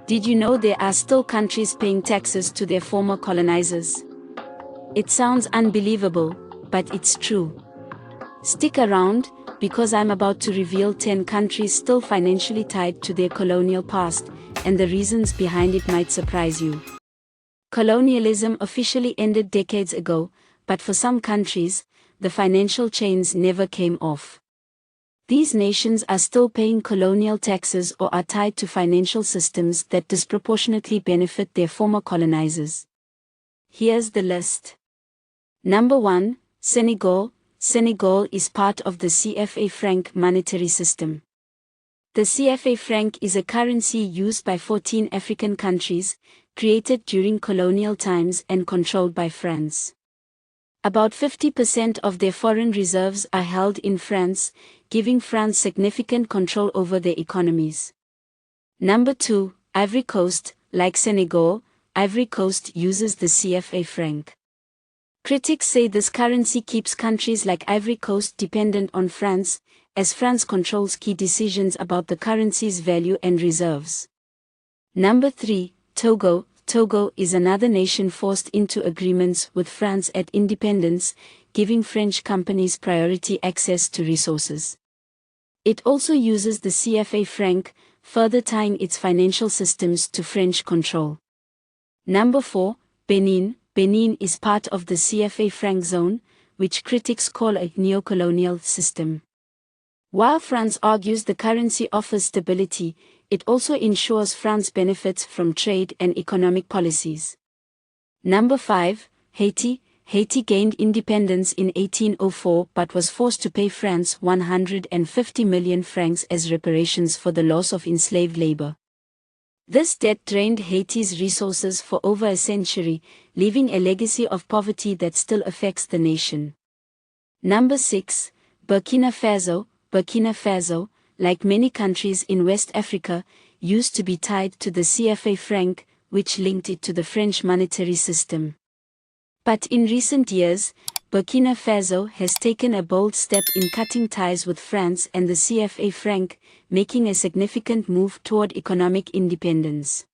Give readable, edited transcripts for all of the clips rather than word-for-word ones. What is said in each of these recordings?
Did you know there are still countries paying taxes to their former colonizers? It sounds unbelievable, but it's true. Stick around, because I'm about to reveal 10 countries still financially tied to their colonial past, and the reasons behind it might surprise you. Colonialism officially ended decades ago, but for some countries, the financial chains never came off. These nations are still paying colonial taxes or are tied to financial systems that disproportionately benefit their former colonizers. Here's the list. Number 1, Senegal. Senegal is part of the CFA Franc monetary system. The CFA franc is a currency used by 14 African countries, created during colonial times and controlled by France. About 50% of their foreign reserves are held in France, giving France significant control over their economies. Number 2, Ivory Coast. Like Senegal, Ivory Coast uses the CFA franc. Critics say this currency keeps countries like Ivory Coast dependent on France, as France controls key decisions about the currency's value and reserves. Number 3, Togo. Togo is another nation forced into agreements with France at independence, giving French companies priority access to resources. It also uses the CFA franc, further tying its financial systems to French control. Number 4, Benin. Benin is part of the CFA franc zone, which critics call a neocolonial system. While France argues the currency offers stability, it also ensures France benefits from trade and economic policies. Number 5, Haiti. Haiti gained independence in 1804 but was forced to pay France 150 million francs as reparations for the loss of enslaved labor. This debt drained Haiti's resources for over a century, leaving a legacy of poverty that still affects the nation. Number 6, Burkina Faso. Burkina Faso, like many countries in West Africa, used to be tied to the CFA franc, which linked it to the French monetary system. But in recent years, Burkina Faso has taken a bold step in cutting ties with France and the CFA franc, making a significant move toward economic independence.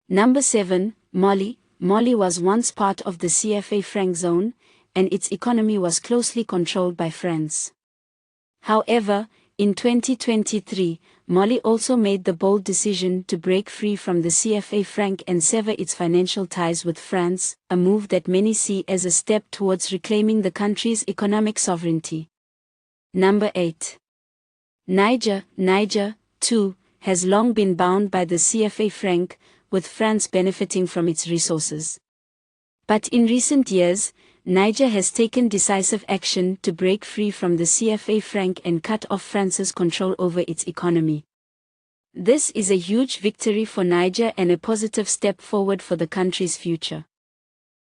Number 7, Mali. Mali was once part of the CFA franc zone, and its economy was closely controlled by France. However, in 2023, Mali also made the bold decision to break free from the CFA franc and sever its financial ties with France, a move that many see as a step towards reclaiming the country's economic sovereignty. Number 8. Niger. Niger, too, has long been bound by the CFA franc, with France benefiting from its resources. But in recent years, Niger has taken decisive action to break free from the CFA franc and cut off France's control over its economy. This is a huge victory for Niger and a positive step forward for the country's future.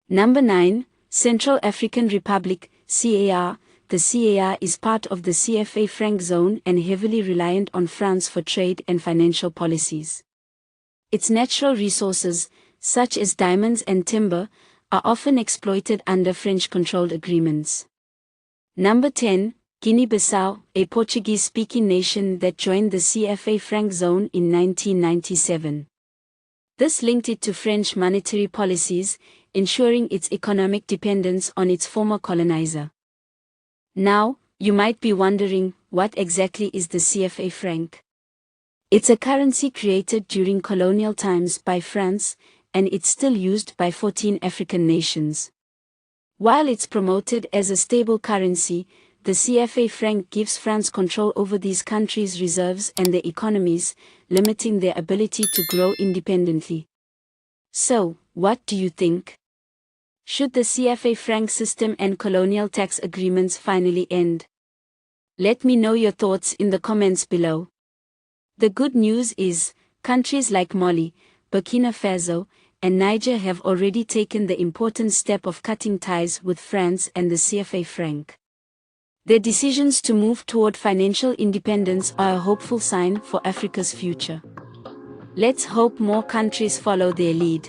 Number 9, Central African Republic, CAR. The CAR is part of the CFA franc zone and heavily reliant on France for trade and financial policies. Its natural resources, such as diamonds and timber, are often exploited under French-controlled agreements. Number 10, Guinea-Bissau, a Portuguese-speaking nation that joined the CFA franc zone in 1997. This linked it to French monetary policies, ensuring its economic dependence on its former colonizer. Now, you might be wondering, what exactly is the CFA franc? It's a currency created during colonial times by France, and it's still used by 14 African nations. While it's promoted as a stable currency, the CFA franc gives France control over these countries' reserves and their economies, limiting their ability to grow independently. So, what do you think? Should the CFA franc system and colonial tax agreements finally end? Let me know your thoughts in the comments below. The good news is, countries like Mali, Burkina Faso, and Niger have already taken the important step of cutting ties with France and the CFA franc. Their decisions to move toward financial independence are a hopeful sign for Africa's future. Let's hope more countries follow their lead.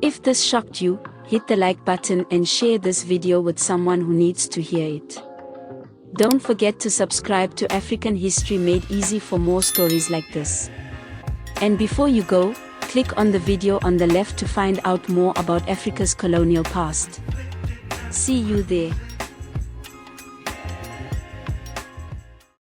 If this shocked you, hit the like button and share this video with someone who needs to hear it. Don't forget to subscribe to African History Made Easy for more stories like this. And before you go, click on the video on the left to find out more about Africa's colonial past. See you there.